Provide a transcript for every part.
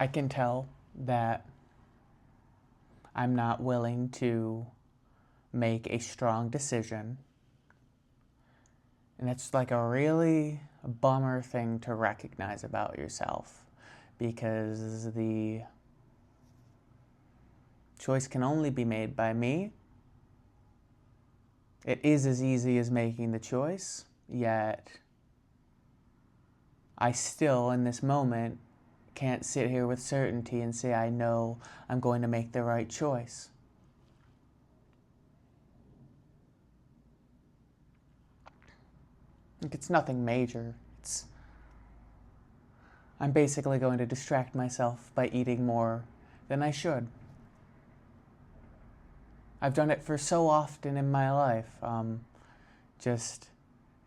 I can tell that I'm not willing to make a strong decision. And it's like a really bummer thing to recognize about yourself, because the choice can only be made by me. It is as easy as making the choice, yet I still, in this moment, can't sit here with certainty and say I know I'm going to make the right choice. Like, it's nothing major. I'm basically going to distract myself by eating more than I should. I've done it for so often in my life. Just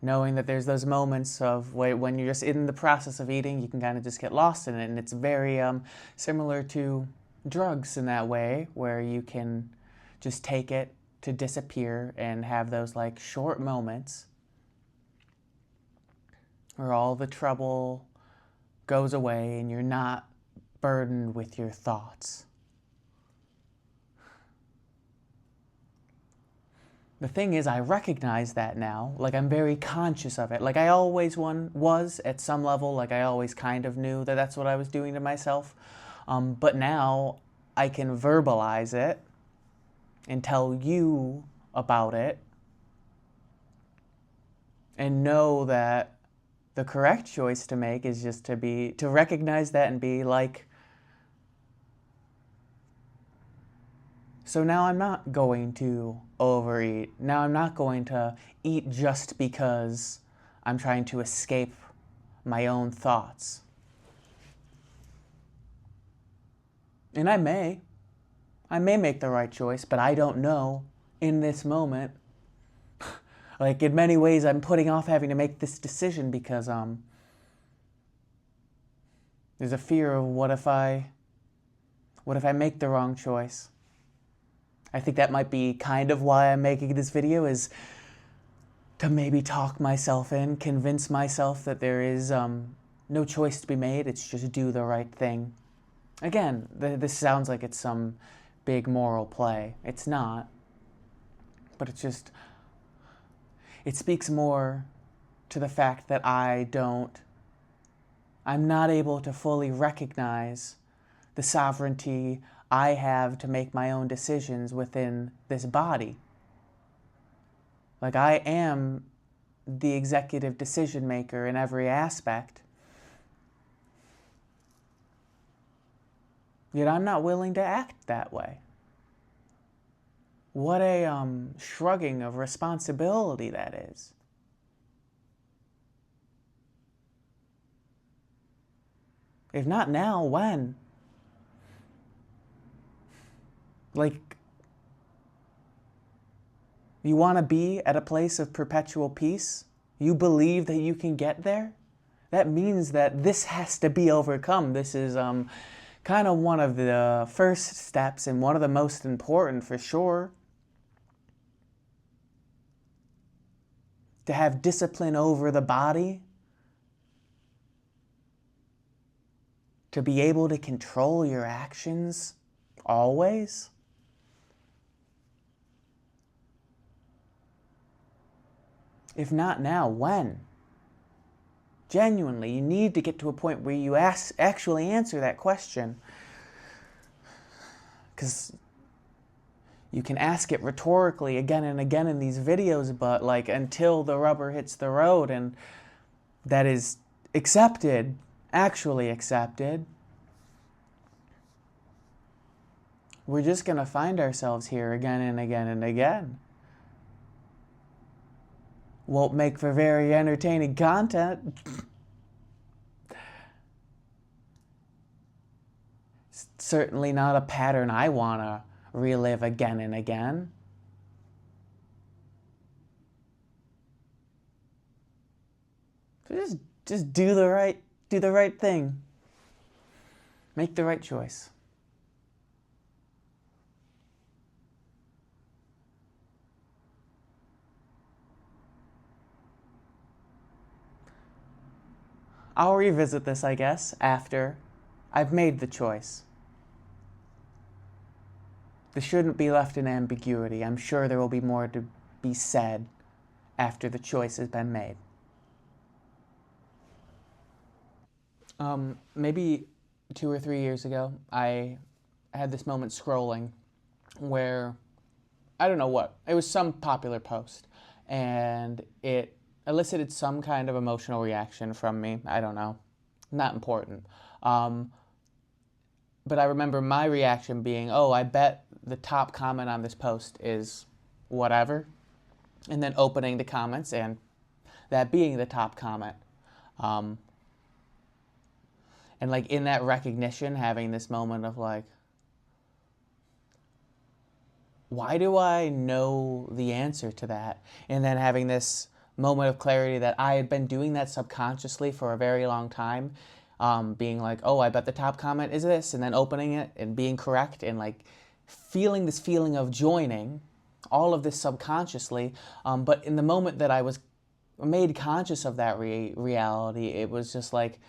knowing that there's those moments of when you're just in the process of eating, you can kind of just get lost in it. And it's very similar to drugs in that way, where you can just take it to disappear and have those like short moments where all the trouble goes away and you're not burdened with your thoughts. The thing is, I recognize that now. Like, I'm very conscious of it. Like, I always was at some level. Like, I always kind of knew that that's what I was doing to myself. But now I can verbalize it and tell you about it and know that the correct choice to make is just to recognize that and be like, so now I'm not going to overeat. Now I'm not going to eat just because I'm trying to escape my own thoughts. And I may make the right choice, but I don't know in this moment. Like, in many ways, I'm putting off having to make this decision because there's a fear of what if I make the wrong choice? I think that might be kind of why I'm making this video, is to maybe talk myself in, convince myself that there is no choice to be made. It's just do the right thing. Again, this sounds like it's some big moral play. It's not. But it speaks more to the fact that I'm not able to fully recognize the sovereignty I have to make my own decisions within this body. Like, I am the executive decision maker in every aspect. Yet I'm not willing to act that way. What a shrugging of responsibility that is. If not now, when? Like, you want to be at a place of perpetual peace? You believe that you can get there? That means that this has to be overcome. This is kind of one of the first steps and one of the most important for sure. To have discipline over the body. To be able to control your actions always. If not now, when? Genuinely, you need to get to a point where you actually answer that question. Because you can ask it rhetorically again and again in these videos, but like until the rubber hits the road and that is accepted, actually accepted, we're just going to find ourselves here again and again and again. Won't make for very entertaining content. Certainly not a pattern I want to relive again and again. So just do the right thing. Make the right choice. I'll revisit this, I guess, after I've made the choice. This shouldn't be left in ambiguity. I'm sure there will be more to be said after the choice has been made. Maybe 2 or 3 years ago, I had this moment scrolling where, I don't know what, it was some popular post, and it elicited some kind of emotional reaction from me. I don't know. Not important. But I remember my reaction being, oh, I bet the top comment on this post is whatever. And then opening the comments and that being the top comment. And like in that recognition, having this moment of like, why do I know the answer to that? And then having this moment of clarity that I had been doing that subconsciously for a very long time. Being like, oh, I bet the top comment is this, and then opening it and being correct and like feeling this feeling of joining all of this subconsciously. But in the moment that I was made conscious of that reality, it was just like,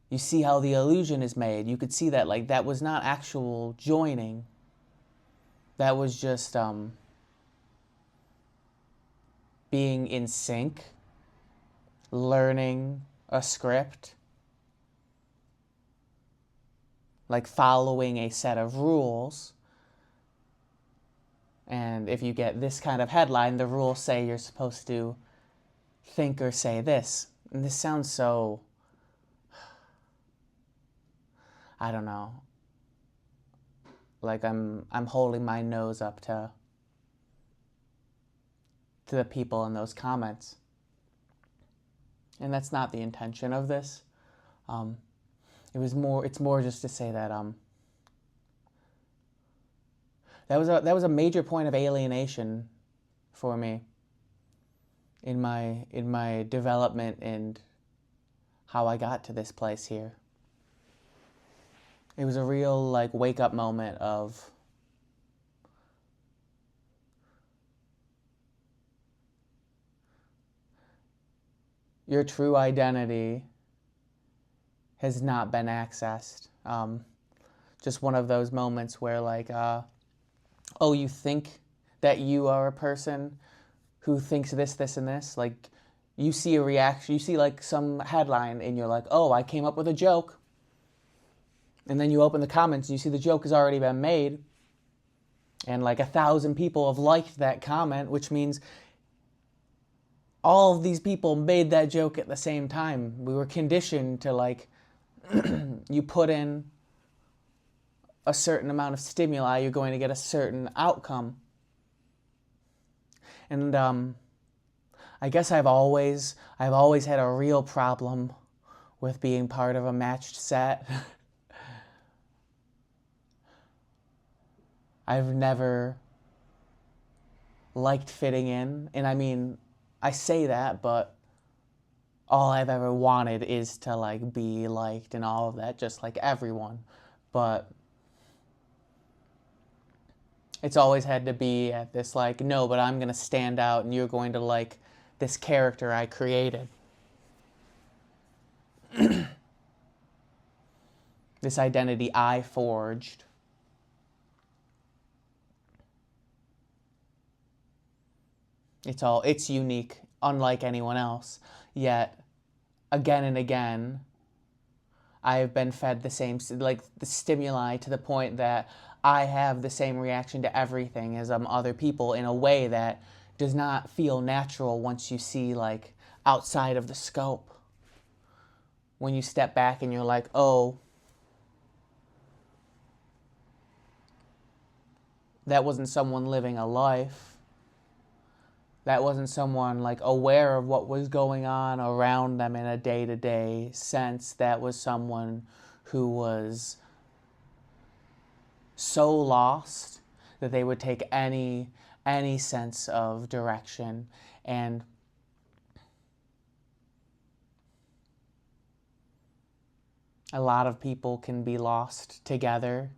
you see how the illusion is made. You could see that like that was not actual joining. That was just being in sync, learning a script, like following a set of rules. And if you get this kind of headline, the rules say you're supposed to think or say this. And this sounds so, I don't know, like I'm holding my nose up to the people in those comments. And that's not the intention of this. It's more just to say that that was a major point of alienation for me in my development and how I got to this place here. It was a real like wake up moment of your true identity has not been accessed. Just one of those moments where like, oh, you think that you are a person who thinks this, this, and this. Like, you see a reaction, you see like some headline and you're like, oh, I came up with a joke. And then you open the comments and you see the joke has already been made. And like 1,000 people have liked that comment, which means all of these people made that joke at the same time. We were conditioned to like, you put in a certain amount of stimuli, you're going to get a certain outcome. And I guess I've always had a real problem with being part of a matched set. I've never liked fitting in, and I mean, I say that, but all I've ever wanted is to like be liked and all of that, just like everyone. But it's always had to be at this like, no, but I'm gonna stand out and you're going to like this character I created. This identity I forged. It's unique, unlike anyone else. Yet, again and again, I have been fed the same, like the stimuli to the point that I have the same reaction to everything as other people in a way that does not feel natural once you see like outside of the scope. When you step back and you're like, oh, that wasn't someone living a life. That wasn't someone like aware of what was going on around them in a day-to-day sense. That was someone who was so lost that they would take any sense of direction. And a lot of people can be lost together.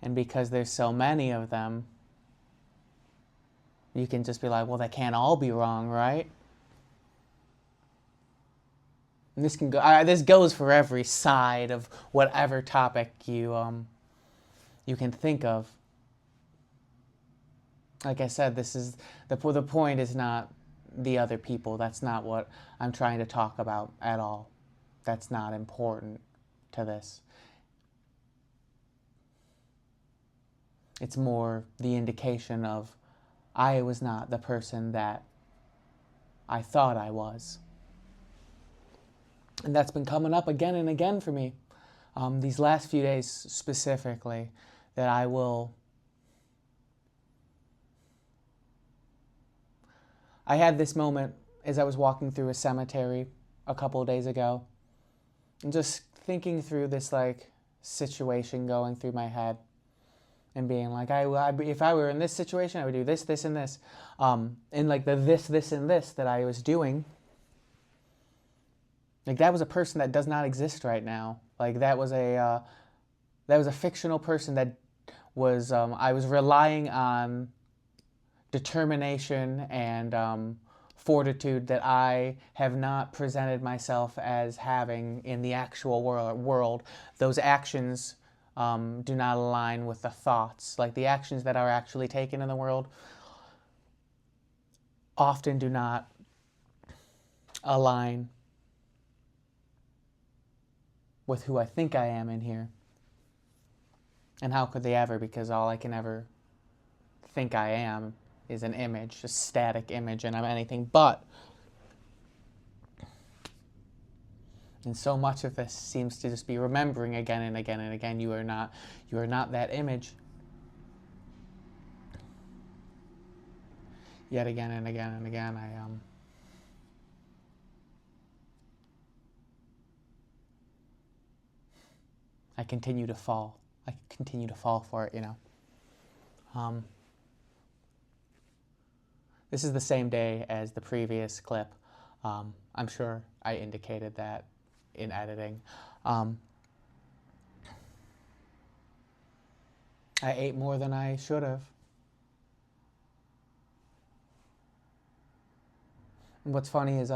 And because there's so many of them, you can just be like, well, they can't all be wrong, right? And this can go. This goes for every side of whatever topic you can think of. Like I said, this is the point is not the other people. That's not what I'm trying to talk about at all. That's not important to this. It's more the indication of I was not the person that I thought I was. And that's been coming up again and again for me. These last few days specifically, that I had this moment as I was walking through a cemetery a couple of days ago, and just thinking through this situation going through my head, and being like, if I were in this situation, I would do this, this, and this, and the this, and this that I was doing. That was a person that does not exist right now. That was a fictional person that was I was relying on determination and fortitude that I have not presented myself as having in the actual world. Those actions do not align with the thoughts. The actions that are actually taken in the world often do not align with who I think I am in here. And how could they ever? Because all I can ever think I am is an image, a static image, and I'm anything but. And so much of this seems to just be remembering again and again and again, you are not that image. Yet again and again and again, I continue to fall. I continue to fall for it, This is the same day as the previous clip. I'm sure I indicated that in editing. I ate more than I should have. And what's funny is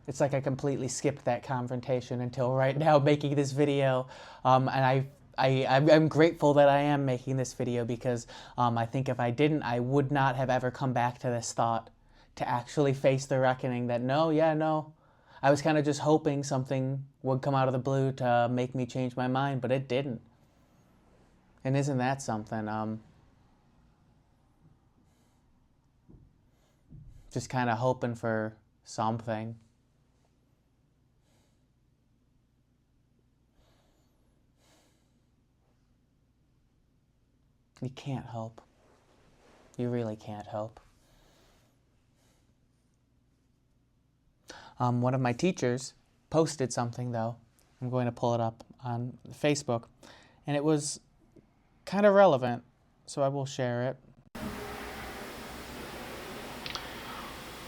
it's like I completely skipped that confrontation until right now making this video. And I'm grateful that I am making this video because I think if I didn't, I would not have ever come back to this thought to actually face the reckoning that no. I was kind of just hoping something would come out of the blue to make me change my mind, but it didn't. And isn't that something? Just kind of hoping for something. You can't hope. You really can't hope. One of my teachers posted something, though. I'm going to pull it up on Facebook. And it was kind of relevant, so I will share it.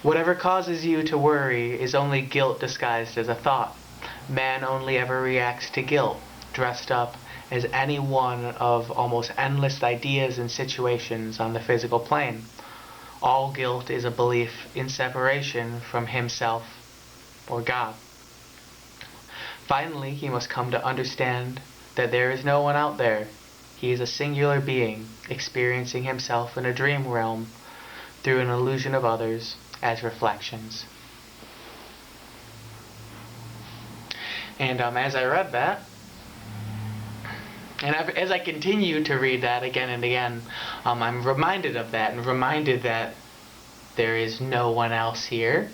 Whatever causes you to worry is only guilt disguised as a thought. Man only ever reacts to guilt, dressed up as any one of almost endless ideas and situations on the physical plane. All guilt is a belief in separation from himself or God. Finally, he must come to understand that there is no one out there. He is a singular being, experiencing himself in a dream realm through an illusion of others as reflections. And as I read that, and as I continue to read that again and again, I'm reminded of that, and reminded that there is no one else here,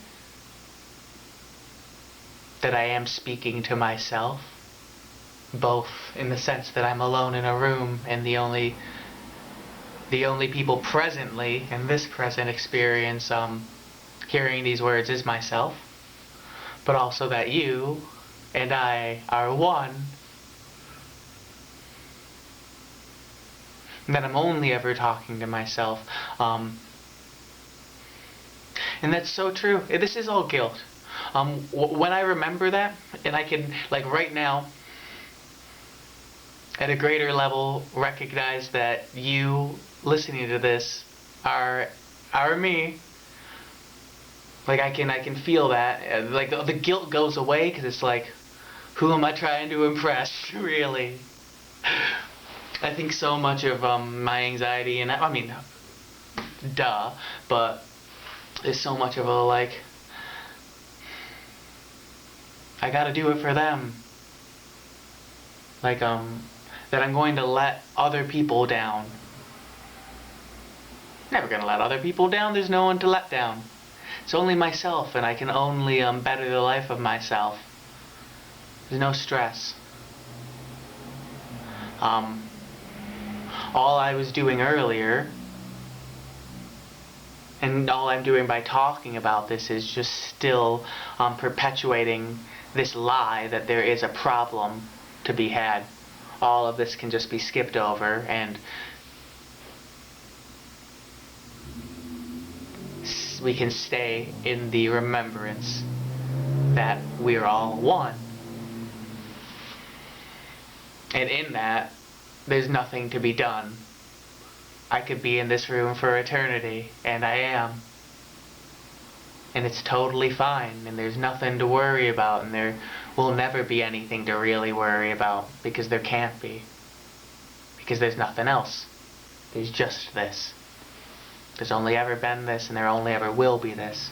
that I am speaking to myself, both in the sense that I'm alone in a room and the only people presently in this present experience hearing these words is myself, but also that you and I are one, that I'm only ever talking to myself. And that's so true. This is all guilt. When I remember that, and I can, right now, at a greater level, recognize that you listening to this are me, Like I can feel that. Like the guilt goes away because it's like, who am I trying to impress, really? I think so much of my anxiety, and I mean, duh, but there's so much of a like, I gotta do it for them. Like that I'm going to let other people down. Never gonna let other people down. There's no one to let down. It's only myself, and I can only better the life of myself. There's no stress. All I was doing earlier, and all I'm doing by talking about this, is just still perpetuating this lie that there is a problem to be had. All of this can just be skipped over, and we can stay in the remembrance that we're all one. And in that, there's nothing to be done. I could be in this room for eternity, and I am. And it's totally fine, and there's nothing to worry about, and there will never be anything to really worry about, because there can't be. Because there's nothing else. There's just this. There's only ever been this, and there only ever will be this.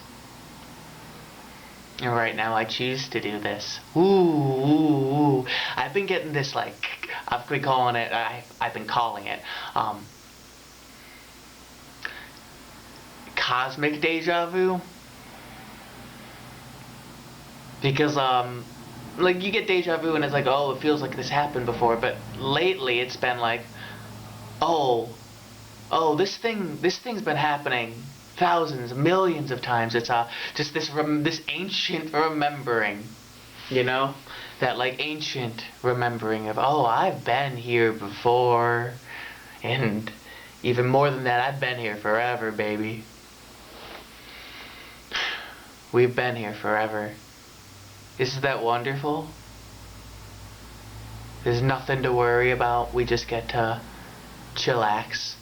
And right now I choose to do this. Ooh. I've been getting this, like, I've been calling it cosmic deja vu. Because, like, you get deja vu and it's like, oh, it feels like this happened before, but lately it's been like, oh, this thing's been happening thousands, millions of times. It's just this ancient remembering, you know, that like ancient remembering of, oh, I've been here before, and even more than that, I've been here forever, baby. We've been here forever. Isn't that wonderful? There's nothing to worry about. We just get to chillax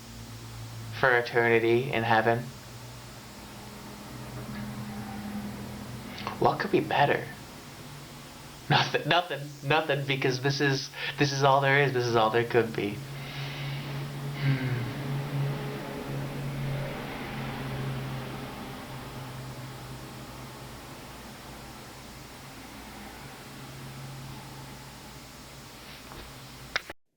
for eternity in heaven. What could be better? Nothing, because this is all there is. This is all there could be.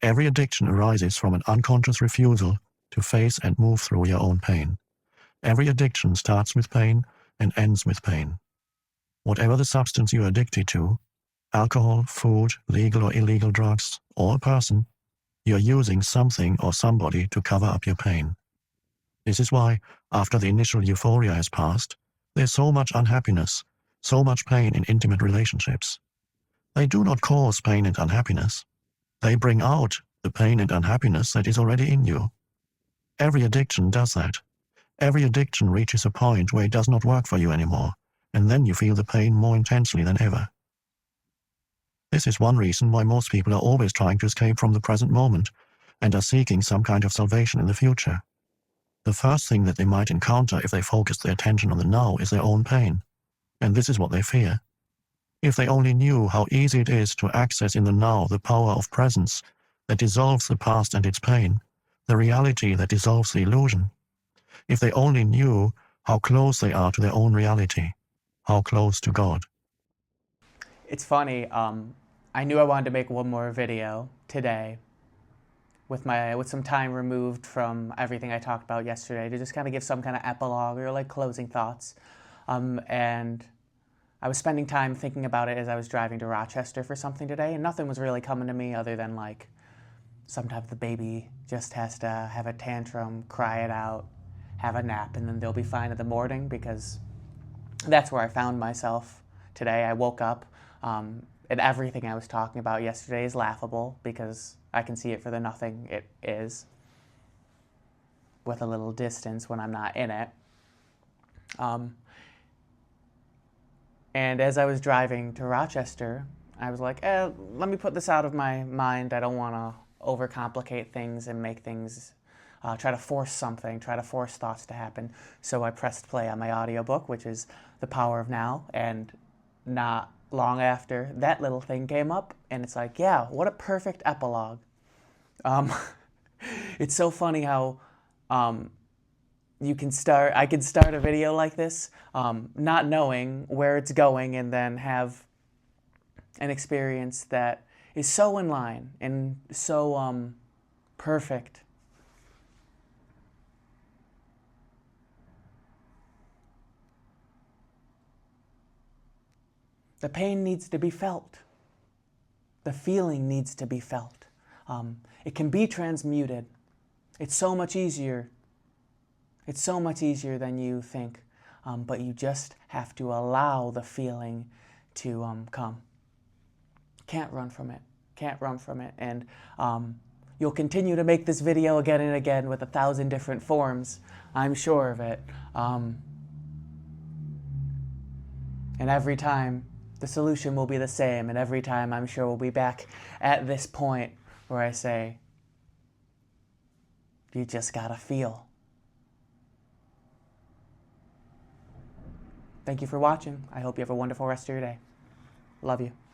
Every addiction arises from an unconscious refusal to face and move through your own pain. Every addiction starts with pain and ends with pain. Whatever the substance you are addicted to, alcohol, food, legal or illegal drugs, or a person, you are using something or somebody to cover up your pain. This is why, after the initial euphoria has passed, there's so much unhappiness, so much pain in intimate relationships. They do not cause pain and unhappiness. They bring out the pain and unhappiness that is already in you. Every addiction does that. Every addiction reaches a point where it does not work for you anymore, and then you feel the pain more intensely than ever. This is one reason why most people are always trying to escape from the present moment and are seeking some kind of salvation in the future. The first thing that they might encounter if they focus their attention on the now is their own pain, and this is what they fear. If they only knew how easy it is to access in the now the power of presence that dissolves the past and its pain, the reality that dissolves the illusion. If they only knew how close they are to their own reality, how close to God. It's funny, I knew I wanted to make one more video today with some time removed from everything I talked about yesterday to just kind of give some kind of epilogue or like closing thoughts. And I was spending time thinking about it as I was driving to Rochester for something today, and nothing was really coming to me other than like sometimes the baby just has to have a tantrum, cry it out, have a nap, and then they'll be fine in the morning, because that's where I found myself today. I woke up, and everything I was talking about yesterday is laughable because I can see it for the nothing it is, with a little distance when I'm not in it. And as I was driving to Rochester, I was like, let me put this out of my mind. I don't want to overcomplicate things and make things try to force something, try to force thoughts to happen. So I pressed play on my audiobook, which is The Power of Now, and not long after that little thing came up, and it's like, yeah, what a perfect epilogue. It's so funny how I could start a video like this, not knowing where it's going, and then have an experience that is so in line and so perfect. The pain needs to be felt. The feeling needs to be felt. It can be transmuted. It's so much easier. It's so much easier than you think. But you just have to allow the feeling to come. Can't run from it. Can't run from it. And you'll continue to make this video again and again with 1,000 different forms. I'm sure of it. And every time, the solution will be the same, and every time I'm sure we'll be back at this point where I say, you just gotta feel. Thank you for watching. I hope you have a wonderful rest of your day. Love you.